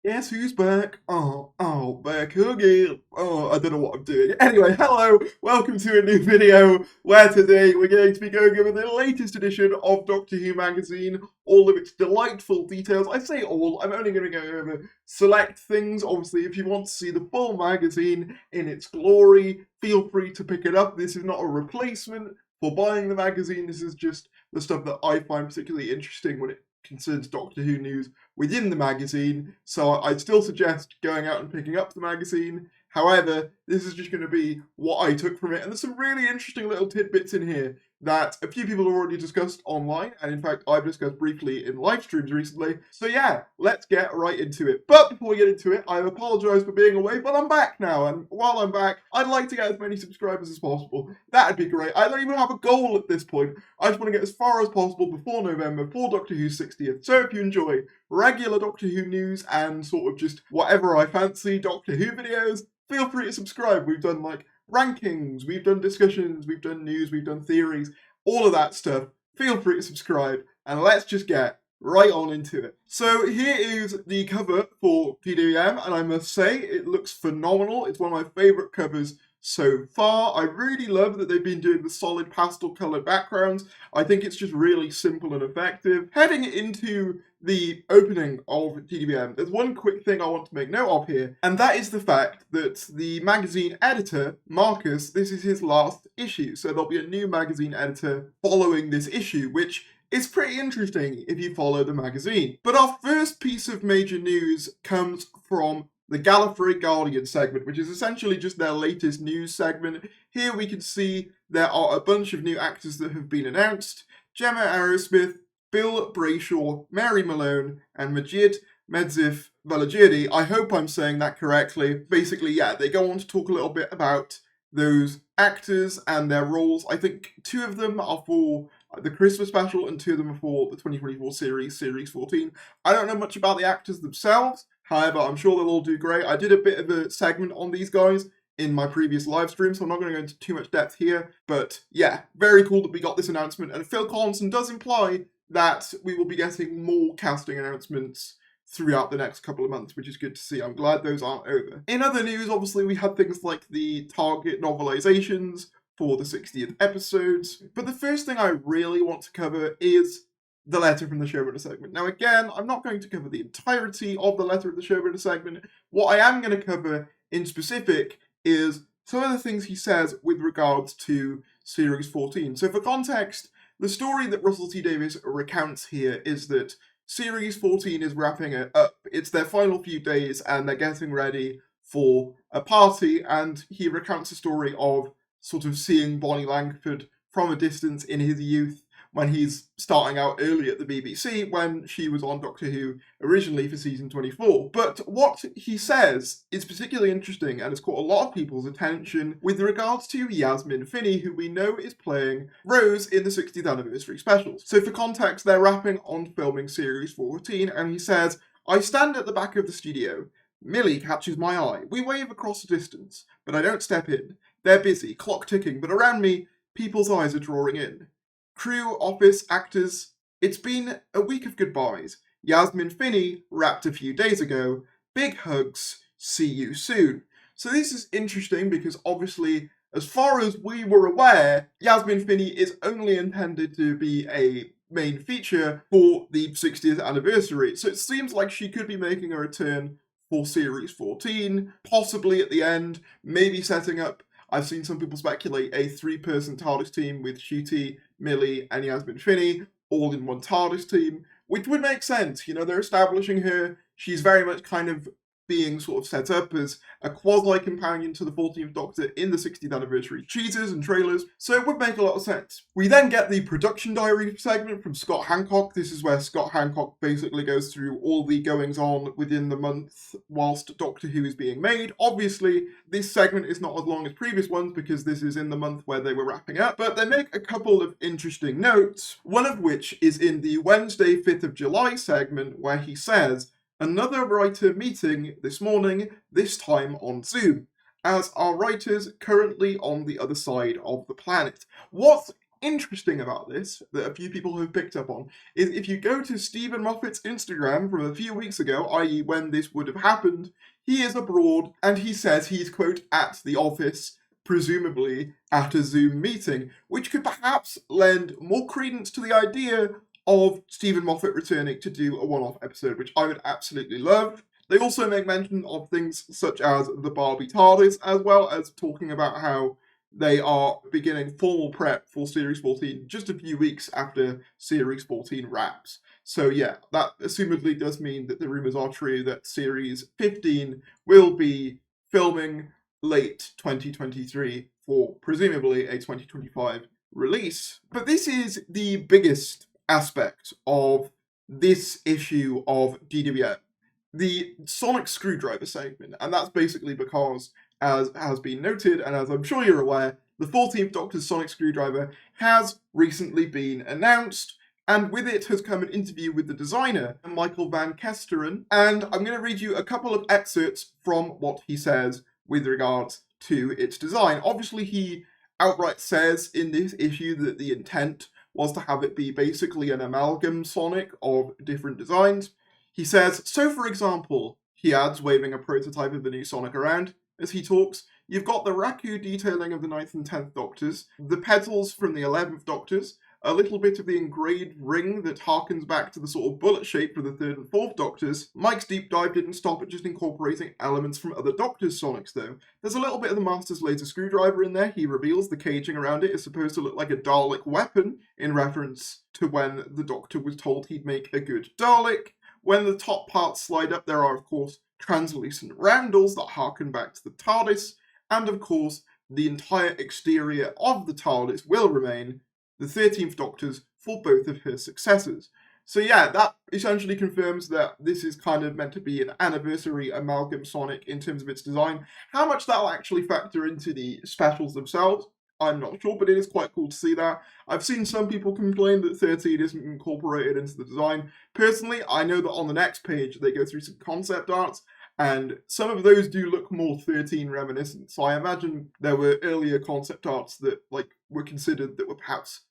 Guess who's back? Back again. I don't know what I'm doing. Anyway, hello, welcome to a new video where today we're going to be going over the latest edition of Doctor Who magazine, all of its delightful details. I say all, I'm only going to go over select things. Obviously, if you want to see the full magazine in its glory, feel free to pick it up. This is not a replacement for buying the magazine, this is just the stuff that I find particularly interesting when it concerns Doctor Who news within the magazine, so I'd still suggest going out and picking up the magazine. However, this is just going to be what I took from it, and there's some really interesting little tidbits in here that a few people have already discussed online, and in fact I've discussed briefly in live streams recently. So yeah, let's get right into it. But before we get into it, I apologise for being away, but I'm back now, and while I'm back, I'd like to get as many subscribers as possible. That'd be great. I don't even have a goal at this point. I just want to get as far as possible before November for Doctor Who's 60th. So if you enjoy regular Doctor Who news and sort of just whatever I fancy Doctor Who videos, feel free to subscribe. We've done like rankings, we've done discussions, we've done news, we've done theories, all of that stuff. Feel free to subscribe and let's just get right on into it. So here is the cover for TWM, and I must say it looks phenomenal. It's one of my favourite covers so far. I really love that they've been doing the solid pastel coloured backgrounds. I think it's just really simple and effective. Heading into the opening of TDBM, there's one quick thing I want to make note of here, and that is the fact that the magazine editor, Marcus, this is his last issue, so there'll be a new magazine editor following this issue, which is pretty interesting if you follow the magazine. But our first piece of major news comes from the Gallifrey Guardian segment, which is essentially just their latest news segment. Here we can see there are a bunch of new actors that have been announced. Gemma Arrowsmith, Bill Brayshaw, Mary Malone, and Majid Medzif Valajiri. I hope I'm saying that correctly. Basically, yeah, they go on to talk a little bit about those actors and their roles. I think two of them are for the Christmas special and two of them are for the 2024 series 14. I don't know much about the actors themselves. However, I'm sure they'll all do great. I did a bit of a segment on these guys in my previous live stream, so I'm not going to go into too much depth here. But yeah, very cool that we got this announcement. And Phil Collinson does imply that we will be getting more casting announcements throughout the next couple of months, which is good to see. I'm glad those aren't over. In other news, obviously, we had things like the Target novelizations for the 60th episodes. But the first thing I really want to cover is the letter from the showrunner segment. Now again, I'm not going to cover the entirety of the letter of the showrunner segment. What I am going to cover in specific is some of the things he says with regards to Series 14. So for context, the story that Russell T Davies recounts here is that Series 14 is wrapping it up. It's their final few days and they're getting ready for a party, and he recounts a story of sort of seeing Bonnie Langford from a distance in his youth when he's starting out early at the BBC when she was on Doctor Who originally for season 24. But what he says is particularly interesting and has caught a lot of people's attention with regards to YASMIN Finney, who we know is playing Rose in the 60th anniversary specials. So for context, they're wrapping on filming series 14, and he says, "I stand at the back of the studio. Millie catches my eye. We wave across the distance, but I don't step in. They're busy, clock ticking, but around me, people's eyes are drawing in. Crew, office, actors, it's been a week of goodbyes. YASMIN Finney wrapped a few days ago. Big hugs, see you soon." So this is interesting because obviously, as far as we were aware, YASMIN Finney is only intended to be a main feature for the 60th anniversary. So it seems like she could be making a return for Series 14, possibly at the end, maybe setting up, I've seen some people speculate, a 3-person TARDIS team with Ncuti, Millie, and YASMIN Finney, all in one TARDIS team, which would make sense. You know, they're establishing her. She's very much kind of being sort of set up as a quasi-companion to the 14th Doctor in the 60th anniversary teasers and trailers, so it would make a lot of sense. We then get the production diary segment from Scott Hancock. This is where Scott Hancock basically goes through all the goings-on within the month whilst Doctor Who is being made. Obviously, this segment is not as long as previous ones because this is in the month where they were wrapping up, but they make a couple of interesting notes, one of which is in the Wednesday 5th of July segment where he says, "Another writer meeting this morning, this time on Zoom, as our writers currently on the other side of the planet." What's interesting about this, that a few people have picked up on, is if you go to Stephen Moffat's Instagram from a few weeks ago, i.e. when this would have happened, he is abroad and he says he's, quote, at the office, presumably at a Zoom meeting, which could perhaps lend more credence to the idea of Stephen Moffat returning to do a one-off episode, which I would absolutely love. They also make mention of things such as the Barbie TARDIS, as well as talking about how they are beginning formal prep for Series 14 just a few weeks after Series 14 wraps. So yeah, that assumedly does mean that the rumours are true that Series 15 will be filming late 2023 for presumably a 2025 release. But this is the biggest aspect of this issue of DWM, the sonic screwdriver segment, and that's basically because, as has been noted, and as I'm sure you're aware, the 14th Doctor's sonic screwdriver has recently been announced, and with it has come an interview with the designer, Michael Van Kesteren, and I'm going to read you a couple of excerpts from what he says with regards to its design. Obviously, he outright says in this issue that the intent was to have it be basically an amalgam sonic of different designs. He says, so for example, he adds, waving a prototype of the new sonic around as he talks, you've got the raku detailing of the 9th and 10th Doctors, the petals from the 11th Doctors, a little bit of the engraved ring that harkens back to the sort of bullet shape for the 3rd and 4th Doctors. Mike's deep dive didn't stop at just incorporating elements from other Doctors' sonics though. There's a little bit of the Master's laser screwdriver in there. He reveals the caging around it is supposed to look like a Dalek weapon, in reference to when the Doctor was told he'd make a good Dalek. When the top parts slide up, there are, of course, translucent roundels that harken back to the TARDIS, and, of course, the entire exterior of the TARDIS will remain the 13th Doctor's for both of her successors. So yeah, that essentially confirms that this is kind of meant to be an anniversary amalgam sonic in terms of its design. How much that'll actually factor into the specials themselves, I'm not sure, but it is quite cool to see that. I've seen some people complain that 13 isn't incorporated into the design. Personally, I know that on the next page they go through some concept arts, and some of those do look more 13 reminiscent. So I imagine there were earlier concept arts that were considered that were perhaps,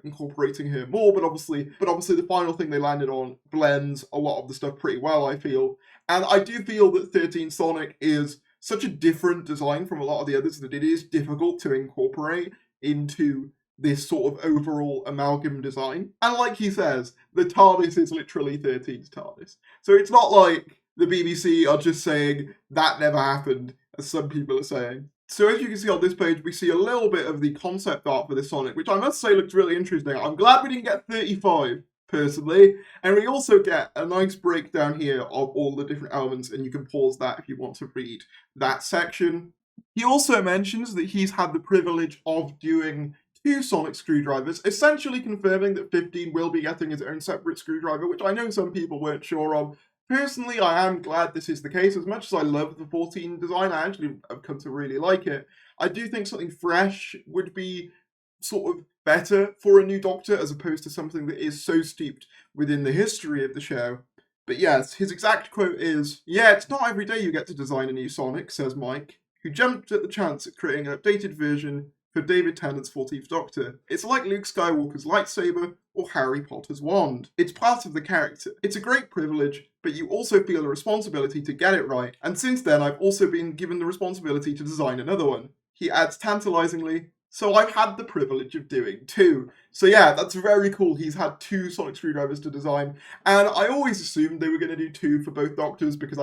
incorporating her more, but obviously the final thing they landed on blends a lot of the stuff pretty well, I feel. And I do feel that 13 Sonic is such a different design from a lot of the others that it is difficult to incorporate into this sort of overall amalgam design. And like he says, the TARDIS is literally 13's TARDIS. So it's not like the BBC are just saying that never happened, as some people are saying. So as you can see on this page, we see a little bit of the concept art for this Sonic, which I must say looks really interesting. I'm glad we didn't get 35, personally. And we also get a nice breakdown here of all the different elements, and you can pause that if you want to read that section. He also mentions that he's had the privilege of doing 2 sonic screwdrivers, essentially confirming that 15 will be getting his own separate screwdriver, which I know some people weren't sure of. Personally, I am glad this is the case. As much as I love the 14 design, I actually have come to really like it. I do think something fresh would be sort of better for a new Doctor, as opposed to something that is so steeped within the history of the show. But yes, his exact quote is, "Yeah, it's not every day you get to design a new Sonic," says Mike, who jumped at the chance at creating an updated version for David Tennant's 14th Doctor. It's like Luke Skywalker's lightsaber or Harry Potter's wand. It's part of the character. It's a great privilege, but you also feel a responsibility to get it right. And since then, I've also been given the responsibility to design another one. He adds tantalizingly, so I've had the privilege of doing 2. So yeah, that's very cool. He's had 2 sonic screwdrivers to design. And I always assumed they were going to do 2 for both Doctors because,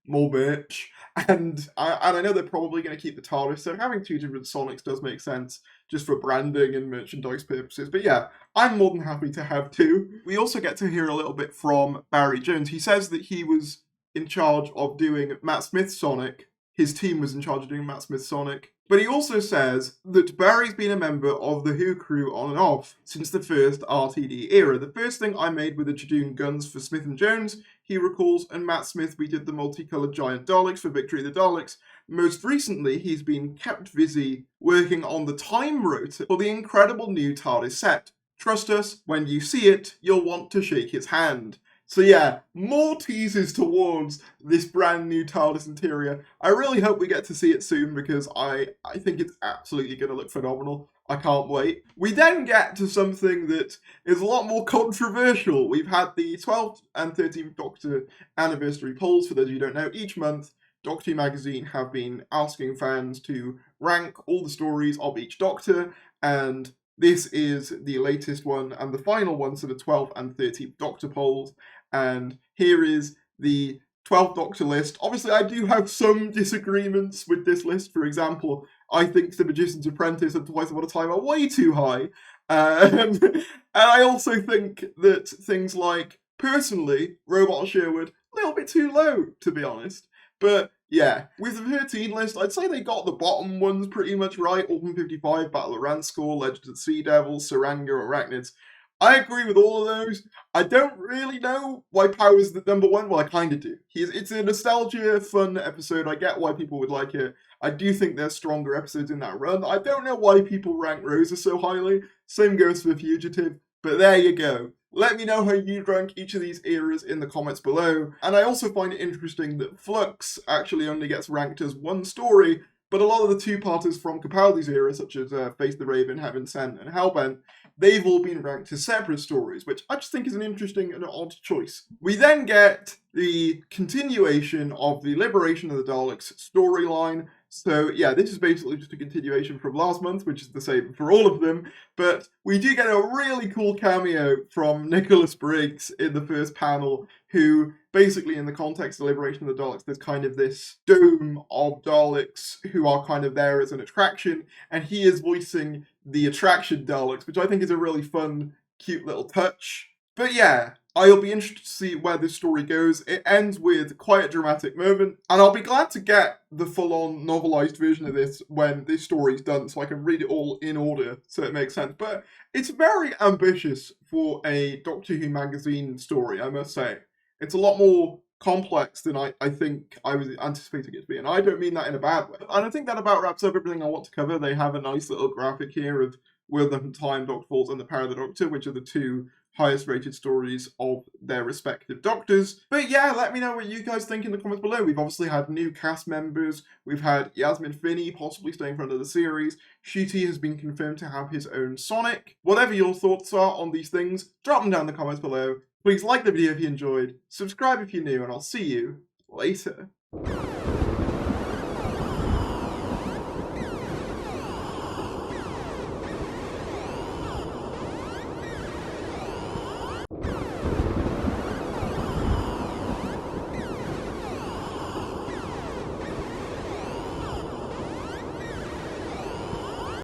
more merch. And I know they're probably going to keep the TARDIS, so having 2 different Sonics does make sense, just for branding and merchandise purposes. But yeah, I'm more than happy to have 2. We also get to hear a little bit from Barry Jones. He says that he was in charge of doing Matt Smith's Sonic. His team was in charge of doing Matt Smith's Sonic. But he also says that Barry's been a member of the Who crew on and off since the first RTD era. The first thing I made with the Jadoon guns for Smith and Jones, he recalls, and Matt Smith, we did the multicoloured giant Daleks for Victory of the Daleks. Most recently, he's been kept busy working on the time rotor for the incredible new TARDIS set. Trust us, when you see it, you'll want to shake his hand. So yeah, more teasers towards this brand new TARDIS interior. I really hope we get to see it soon because I think it's absolutely going to look phenomenal. I can't wait. We then get to something that is a lot more controversial. We've had the 12th and 13th Doctor anniversary polls. For those of you who don't know, each month Doctor Who magazine have been asking fans to rank all the stories of each Doctor, and this is the latest one and the final one, so the 12th and 13th Doctor polls. And here is the 12th Doctor list. Obviously, I do have some disagreements with this list. For example, I think The Magician's Apprentice and Twice Upon a Time are way too high. And I also think that things like, personally, Robot Sherwood, a little bit too low, to be honest. But yeah, with the 13 list, I'd say they got the bottom ones pretty much right. Autumn 55, Battle of Ranskoor, Legends of the Sea Devils, Saranga, Arachnids. I agree with all of those. I don't really know why Power's the number one. Well, I kind of do. It's a nostalgia, fun episode. I get why people would like it. I do think there's stronger episodes in that run. I don't know why people rank Rosa so highly. Same goes for Fugitive. But there you go. Let me know how you rank each of these eras in the comments below. And I also find it interesting that Flux actually only gets ranked as one story, but a lot of the two-parters from Capaldi's era, such as Face the Raven, Heaven Sent, and Hellbent, they've all been ranked as separate stories, which I just think is an interesting and odd choice. We then get the continuation of the Liberation of the Daleks storyline. So yeah, this is basically just a continuation from last month, which is the same for all of them, but we do get a really cool cameo from Nicholas Briggs in the first panel, who basically, in the context of Liberation of the Daleks, there's kind of this dome of Daleks who are kind of there as an attraction, and he is voicing the attraction Daleks, which I think is a really fun, cute little touch. But yeah, I'll be interested to see where this story goes. It ends with quite a dramatic moment, and I'll be glad to get the full-on novelized version of this when this story's done, so I can read it all in order, so it makes sense. But it's very ambitious for a Doctor Who magazine story, I must say. It's a lot more complex than I think I was anticipating it to be, and I don't mean that in a bad way. And I think that about wraps up everything I want to cover. They have a nice little graphic here of World of Time, Doctor Falls, and The Power of the Doctor, which are the two highest rated stories of their respective Doctors. But yeah, let me know what you guys think in the comments below. We've obviously had new cast members. We've had YASMIN Finney possibly staying for another series. Ncuti has been confirmed to have his own Sonic. Whatever your thoughts are on these things, drop them down in the comments below. Please like the video if you enjoyed, subscribe if you're new, and I'll see you later.